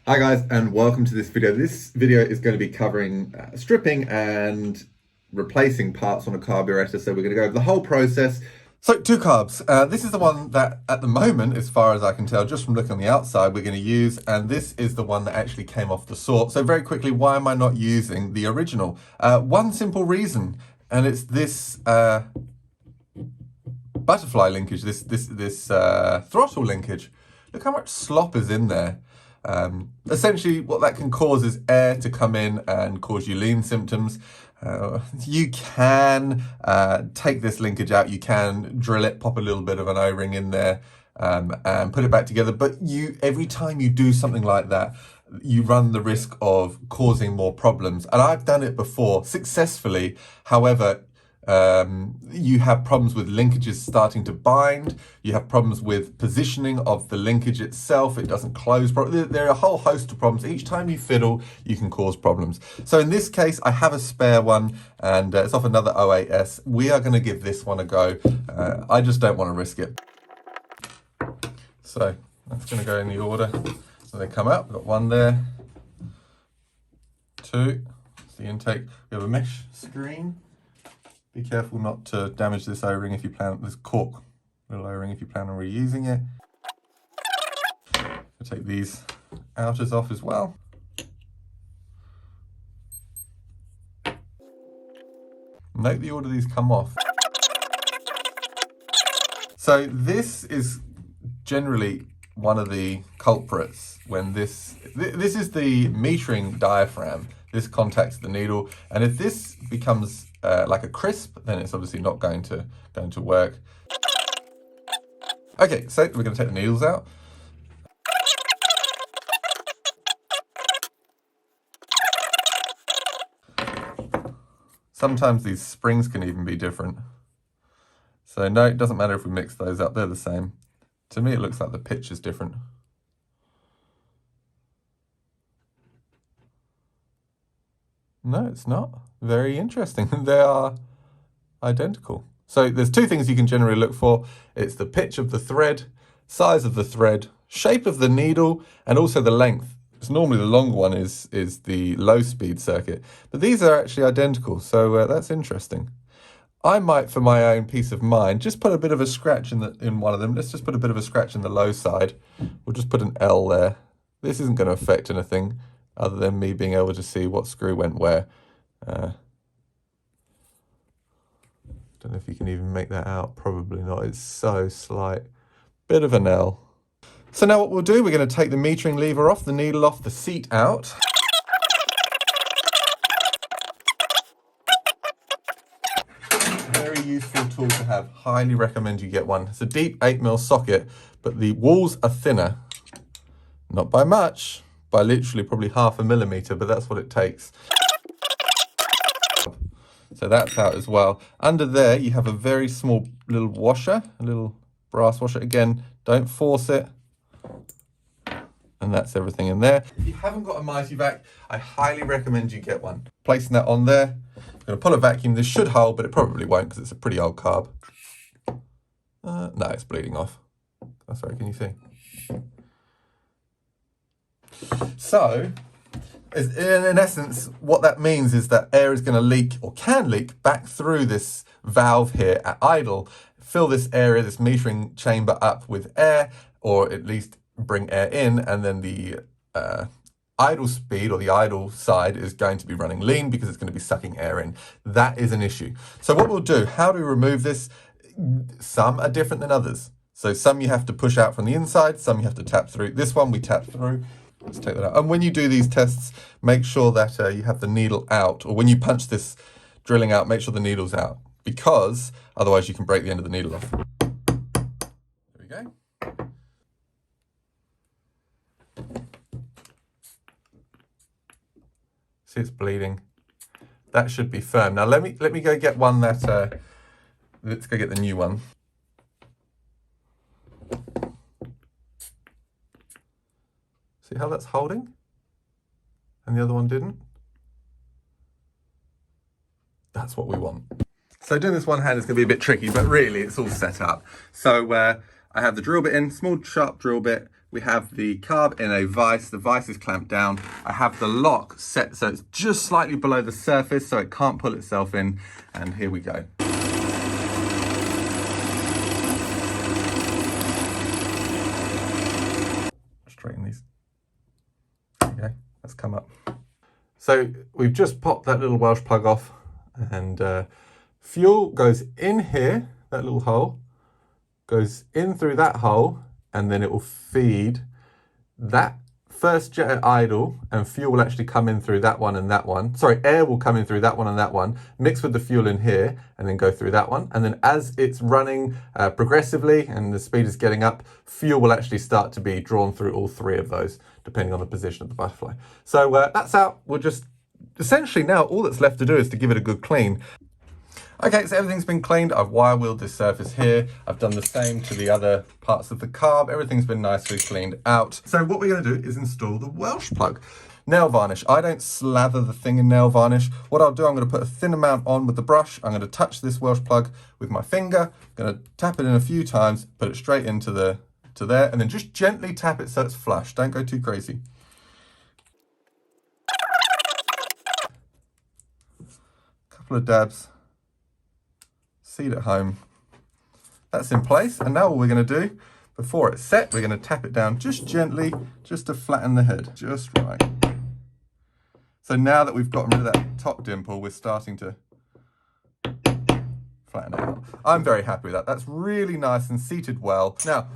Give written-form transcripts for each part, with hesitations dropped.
Hi guys, and welcome to this video. This video is going to be covering stripping and replacing parts on a carburetor. So we're going to go over the whole process. So two carbs. This is the one that at the moment, as far as I can tell, just from looking on the outside, we're going to use. And this is the one that actually came off the saw. So very quickly, why am I not using the original? One simple reason, and it's this butterfly linkage, this throttle linkage. Look how much slop is in there. Essentially, what that can cause is air to come in and cause you lean symptoms. You can take this linkage out. You can drill it, pop a little bit of an O-ring in there, and put it back together. But every time you do something like that, you run the risk of causing more problems. And I've done it before successfully. However, you have problems with linkages starting to bind. You have problems with positioning of the linkage itself. It doesn't close properly. There are a whole host of problems. Each time you fiddle, you can cause problems. So in this case, I have a spare one, and it's off another 08S. We are going to give this one a go. I just don't want to risk it. So that's going to go in the order. So they come out. We've got one there. Two. It's the intake. We have a mesh screen. Be careful not to damage this O-ring if you plan, this cork little O-ring if you plan on reusing it. I'll take these outers off as well. Note the order these come off. So this is generally one of the culprits when this is the metering diaphragm. This contacts the needle, and if this becomes like a crisp, then it's obviously not going to work. Okay, so we're going to take the needles out. Sometimes these springs can even be different. So no, it doesn't matter if we mix those up, they're the same. To me, it looks like the pitch is different. No, it's not. Very interesting. They are identical. So there's two things you can generally look for. It's the pitch of the thread, size of the thread, shape of the needle, and also the length. Because normally the longer one is the low speed circuit, but these are actually identical. So that's interesting. I might, for my own peace of mind, just put a bit of a scratch in one of them. Let's just put a bit of a scratch in the low side. We'll just put an L there. This isn't going to affect anything other than me being able to see what screw went where. Don't know if you can even make that out. Probably not. It's so slight. Bit of an L. So now what we'll do, we're going to take the metering lever off, the needle off, the seat out. Very useful tool to have. Highly recommend you get one. It's a deep 8mm socket, but the walls are thinner. Not by much. By literally probably 0.5 millimeter, but that's what it takes. So that's out as well. Under there, you have a very small little washer, a little brass washer. Again, don't force it. And that's everything in there. If you haven't got a Mighty Vac, I highly recommend you get one. Placing that on there. I'm going to pull a vacuum. This should hold, but it probably won't because it's a pretty old carb. No, it's bleeding off. Oh, sorry, can you see? So, in essence, what that means is that air is going to leak, or can leak, back through this valve here at idle, fill this area, this metering chamber up with air, or at least bring air in, and then the idle speed, or the idle side, is going to be running lean because it's going to be sucking air in. That is an issue. So what we'll do, how do we remove this? Some are different than others. So some you have to push out from the inside, some you have to tap through. This one we tap through. Let's take that out. And when you do these tests, make sure that you have the needle out, or when you punch this drilling out, make sure the needle's out, because otherwise you can break the end of the needle off. There we go. See, it's bleeding. That should be firm. Now let me go get one that, let's go get the new one. See how that's holding? And the other one didn't? That's what we want. So doing this one hand is going to be a bit tricky, but really it's all set up. So I have the drill bit in, small sharp drill bit We have the carb in a vise. The vise is clamped down. I have the lock set so it's just slightly below the surface so it can't pull itself in. And here we go. Straighten these. Okay, let's come up. So we've just popped that little Welsh plug off, and fuel goes in here, that little hole, goes in through that hole, and then it will feed that first jet at idle, and fuel will actually come in through that one and that one. Sorry, air will come in through that one and that one, mix with the fuel in here, and then go through that one. And then as it's running progressively and the speed is getting up, fuel will actually start to be drawn through all three of those, depending on the position of the butterfly. So that's out. We'll just, essentially now, all that's left to do is to give it a good clean. Okay, so everything's been cleaned. I've wire wheeled this surface here. I've done the same to the other parts of the carb. Everything's been nicely cleaned out. So what we're going to do is install the Welsh plug. Nail varnish. I don't slather the thing in nail varnish. What I'll do, I'm going to put a thin amount on with the brush. I'm going to touch this Welsh plug with my finger. I'm going to tap it in a few times, put it straight into there, and then just gently tap it so it's flush. Don't go too crazy. Couple of dabs. Seat at home. That's in place, and now all we're going to do before it's set, we're going to tap it down just gently, just to flatten the head just right. So now that we've gotten rid of that top dimple, we're starting to flatten it out. I'm very happy with that. That's really nice and seated well. Now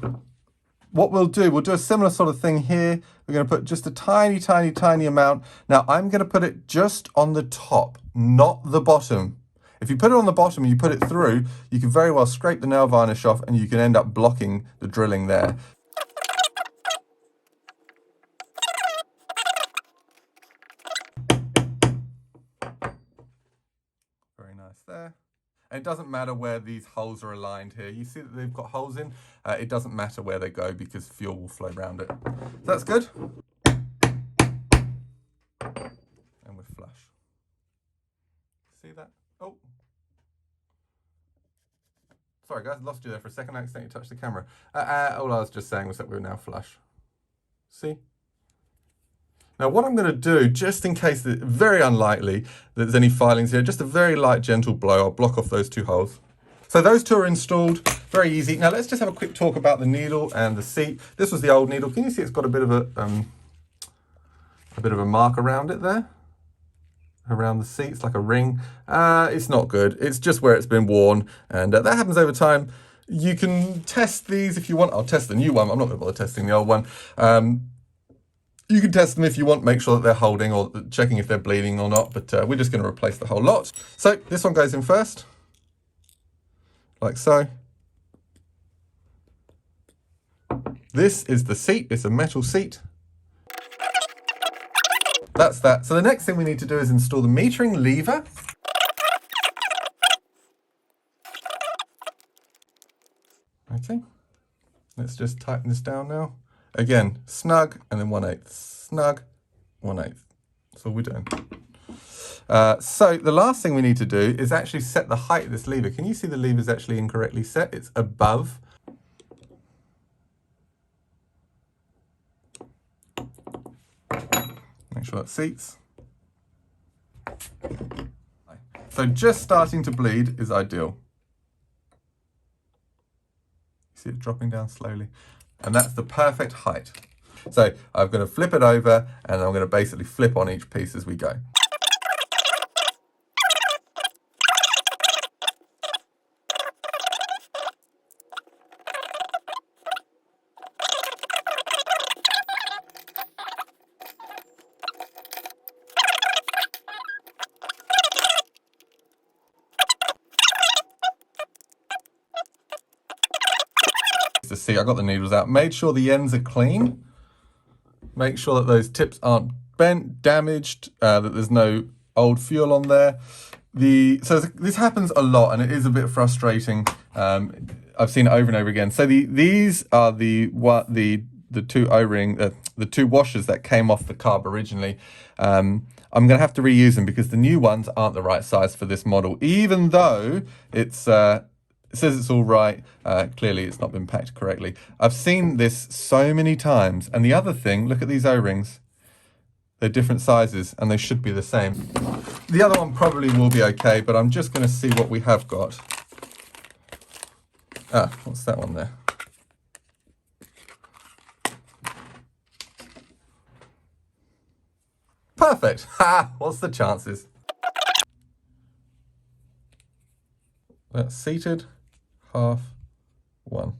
what we'll do a similar sort of thing here. We're going to put just a tiny amount. Now I'm going to put it just on the top, not the bottom. If you put it on the bottom and you put it through, you can very well scrape the nail varnish off and you can end up blocking the drilling there. Very nice there. And it doesn't matter where these holes are aligned here. You see that they've got holes in. It doesn't matter where they go because fuel will flow around it. So that's good. And we're flush. See that? Oh. Sorry guys, lost you there for a second. I accidentally touched the camera. All I was just saying was that we're now flush. See? Now what I'm going to do, just in case, that very unlikely that there's any filings here, just a very light gentle blow. I'll block off those two holes. So those two are installed, very easy. Now let's just have a quick talk about the needle and the seat. This was the old needle. Can you see it's got a bit of a mark around it there? Around the seat, it's like a ring. It's not good. It's just where it's been worn, and that happens over time. You can test these if you want. I'll test the new one. I'm not going to bother testing the old one. You can test them if you want, make sure that they're holding or checking if they're bleeding or not, but we're just going to replace the whole lot. So this one goes in first, like so. This is the seat. It's a metal seat. That's that. So the next thing we need to do is install the metering lever. Okay, let's just tighten this down now. Again, snug, and then 1/8, snug, 1/8. That's all we're doing. So the last thing we need to do is actually set the height of this lever. Can you see the lever is actually incorrectly set? It's above. Make sure that seats. So just starting to bleed is ideal. See it dropping down slowly. And that's the perfect height. So I'm going to flip it over and I'm going to basically flip on each piece as we go. To see, I got the needles out, made sure the ends are clean, make sure that those tips aren't bent, damaged, that there's no old fuel on there. So this happens a lot and it is a bit frustrating. I've seen it over and over again. So these are the two O-ring, the two washers that came off the carb originally. I'm going to have to reuse them because the new ones aren't the right size for this model, even though it's It says it's all right. Clearly it's not been packed correctly. I've seen this so many times. And the other thing, look at these O-rings. They're different sizes and they should be the same. The other one probably will be okay, but I'm just going to see what we have got. Ah, what's that one there? Perfect. Ha! What's the chances? That's seated, half, 1.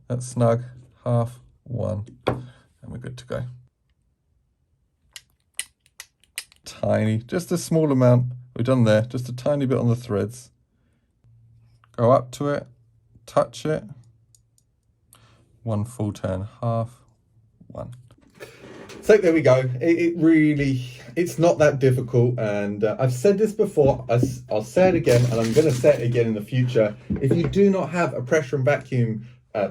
That's snug, half, 1. And we're good to go. Tiny, just a small amount. We've done there, just a tiny bit on the threads. Go up to it, touch it. 1 full turn, half, 1. So there we go. It really, it's not that difficult. And I've said this before, I'll say it again, and I'm going to say it again in the future. If you do not have a pressure and vacuum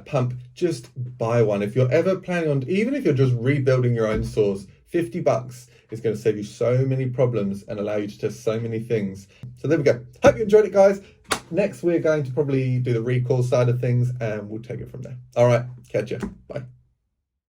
pump, just buy one. If you're ever planning on, even if you're just rebuilding your own saws, $50 is going to save you so many problems and allow you to test so many things. So there we go. Hope you enjoyed it, guys. Next, we're going to probably do the recall side of things and we'll take it from there. All right, catch you. Bye.